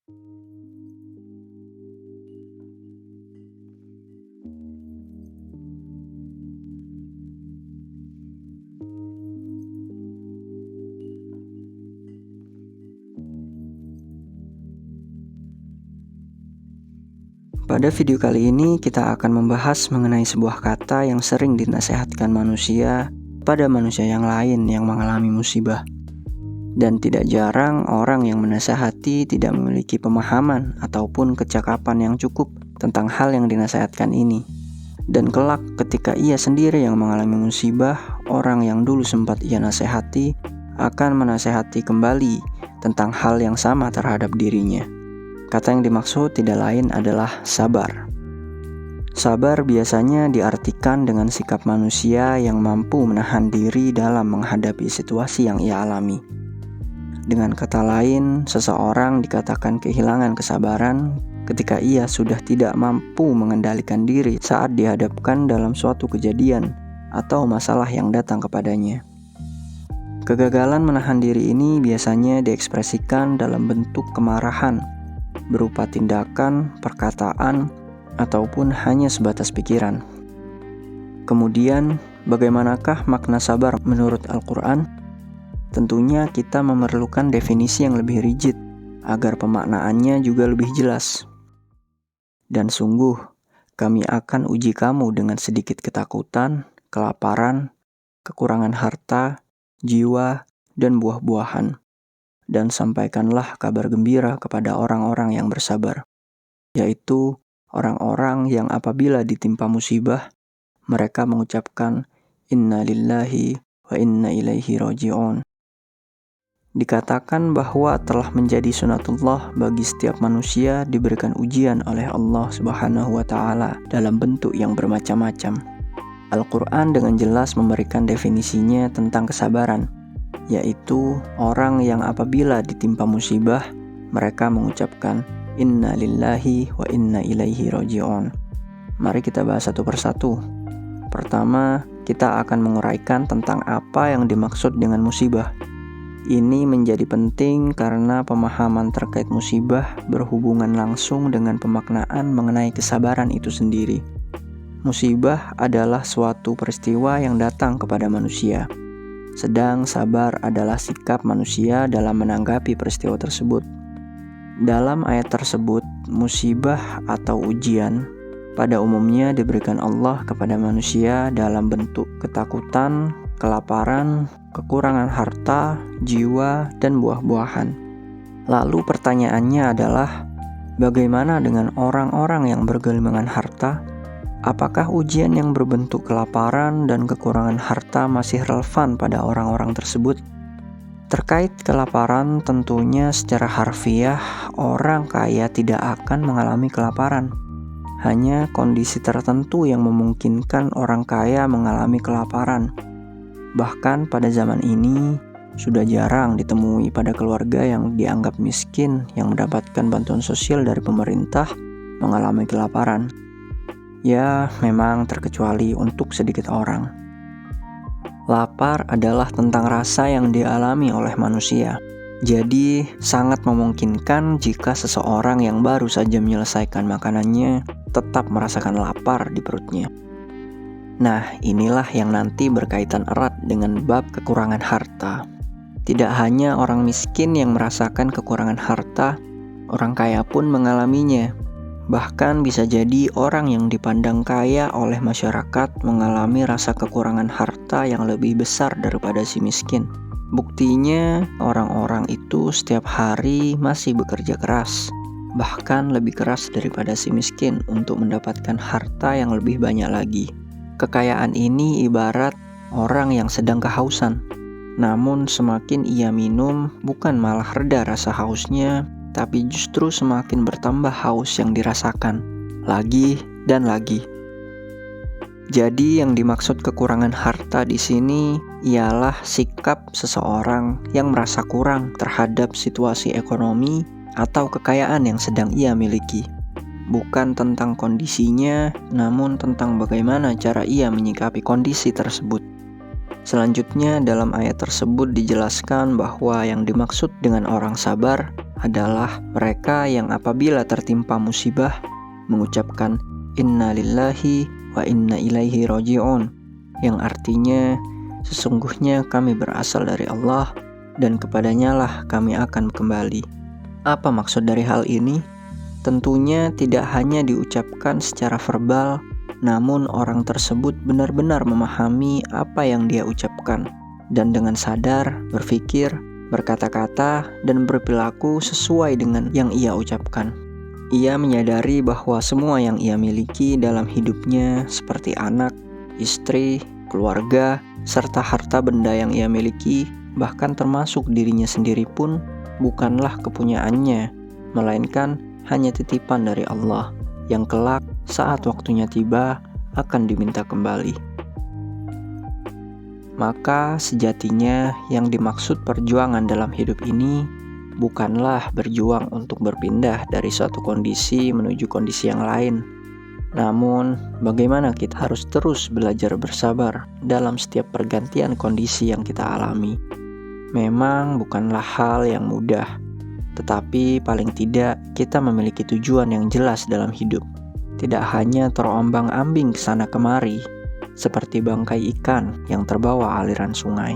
Pada video kali ini kita akan membahas mengenai sebuah kata yang sering dinasihatkan manusia pada manusia yang lain yang mengalami musibah. Dan tidak jarang orang yang menasihati tidak memiliki pemahaman ataupun kecakapan yang cukup tentang hal yang dinasihatkan ini. Dan kelak ketika ia sendiri yang mengalami musibah, orang yang dulu sempat ia nasihati akan menasihati kembali tentang hal yang sama terhadap dirinya. Kata yang dimaksud tidak lain adalah sabar. Sabar biasanya diartikan dengan sikap manusia yang mampu menahan diri dalam menghadapi situasi yang ia alami. Dengan kata lain, seseorang dikatakan kehilangan kesabaran ketika ia sudah tidak mampu mengendalikan diri saat dihadapkan dalam suatu kejadian atau masalah yang datang kepadanya. Kegagalan menahan diri ini biasanya diekspresikan dalam bentuk kemarahan, berupa tindakan, perkataan, ataupun hanya sebatas pikiran. Kemudian, bagaimanakah makna sabar menurut Al-Quran? Tentunya kita memerlukan definisi yang lebih rigid, agar pemaknaannya juga lebih jelas. Dan sungguh, kami akan uji kamu dengan sedikit ketakutan, kelaparan, kekurangan harta, jiwa, dan buah-buahan. Dan sampaikanlah kabar gembira kepada orang-orang yang bersabar, yaitu orang-orang yang apabila ditimpa musibah, mereka mengucapkan Inna lillahi wa inna ilaihi raji'un. Dikatakan bahwa telah menjadi sunatullah bagi setiap manusia diberikan ujian oleh Allah Subhanahu wa Ta'ala dalam bentuk yang bermacam-macam. Al-Quran dengan jelas memberikan definisinya tentang kesabaran, yaitu orang yang apabila ditimpa musibah, mereka mengucapkan Inna lillahi wa inna ilaihi raji'un. Mari kita bahas satu persatu. Pertama, kita akan menguraikan tentang apa yang dimaksud dengan musibah. Ini menjadi penting karena pemahaman terkait musibah berhubungan langsung dengan pemaknaan mengenai kesabaran itu sendiri. Musibah adalah suatu peristiwa yang datang kepada manusia. Sedang sabar adalah sikap manusia dalam menanggapi peristiwa tersebut. Dalam ayat tersebut, musibah atau ujian pada umumnya diberikan Allah kepada manusia dalam bentuk ketakutan, kelaparan, kekurangan harta, jiwa, dan buah-buahan. Lalu pertanyaannya adalah, bagaimana dengan orang-orang yang bergelimangan harta? Apakah ujian yang berbentuk kelaparan dan kekurangan harta masih relevan pada orang-orang tersebut? Terkait kelaparan, tentunya secara harfiah, orang kaya tidak akan mengalami kelaparan. Hanya kondisi tertentu yang memungkinkan orang kaya mengalami kelaparan. Bahkan pada zaman ini, sudah jarang ditemui pada keluarga yang dianggap miskin yang mendapatkan bantuan sosial dari pemerintah mengalami kelaparan. Ya, memang terkecuali untuk sedikit orang. Lapar adalah tentang rasa yang dialami oleh manusia. Jadi, sangat memungkinkan jika seseorang yang baru saja menyelesaikan makanannya tetap merasakan lapar di perutnya. Nah, inilah yang nanti berkaitan erat dengan bab kekurangan harta. Tidak hanya orang miskin yang merasakan kekurangan harta, orang kaya pun mengalaminya. Bahkan bisa jadi orang yang dipandang kaya oleh masyarakat mengalami rasa kekurangan harta yang lebih besar daripada si miskin. Buktinya, orang-orang itu setiap hari masih bekerja keras, bahkan lebih keras daripada si miskin untuk mendapatkan harta yang lebih banyak lagi. Kekayaan ini ibarat orang yang sedang kehausan. Namun semakin ia minum, bukan malah reda rasa hausnya, tapi justru semakin bertambah haus yang dirasakan, lagi dan lagi. Jadi yang dimaksud kekurangan harta di sini ialah sikap seseorang yang merasa kurang terhadap situasi ekonomi atau kekayaan yang sedang ia miliki. Bukan tentang kondisinya, namun tentang bagaimana cara ia menyikapi kondisi tersebut. Selanjutnya dalam ayat tersebut dijelaskan bahwa yang dimaksud dengan orang sabar adalah mereka yang apabila tertimpa musibah mengucapkan inna lillahi wa inna ilaihi raji'un, yang artinya sesungguhnya kami berasal dari Allah dan kepadanya lah kami akan kembali. Apa maksud dari hal ini? Tentunya tidak hanya diucapkan secara verbal, namun orang tersebut benar-benar memahami apa yang dia ucapkan dan dengan sadar berpikir, berkata-kata, dan berperilaku sesuai dengan yang ia ucapkan. Ia menyadari bahwa semua yang ia miliki dalam hidupnya seperti anak, istri, keluarga, serta harta benda yang ia miliki, bahkan termasuk dirinya sendiri pun bukanlah kepunyaannya, melainkan hanya titipan dari Allah yang kelak saat waktunya tiba akan diminta kembali. Maka sejatinya yang dimaksud perjuangan dalam hidup ini bukanlah berjuang untuk berpindah dari suatu kondisi menuju kondisi yang lain. Namun, bagaimana kita harus terus belajar bersabar dalam setiap pergantian kondisi yang kita alami. Memang bukanlah hal yang mudah, tetapi paling tidak kita memiliki tujuan yang jelas dalam hidup. Tidak hanya terombang-ambing kesana kemari, seperti bangkai ikan yang terbawa aliran sungai.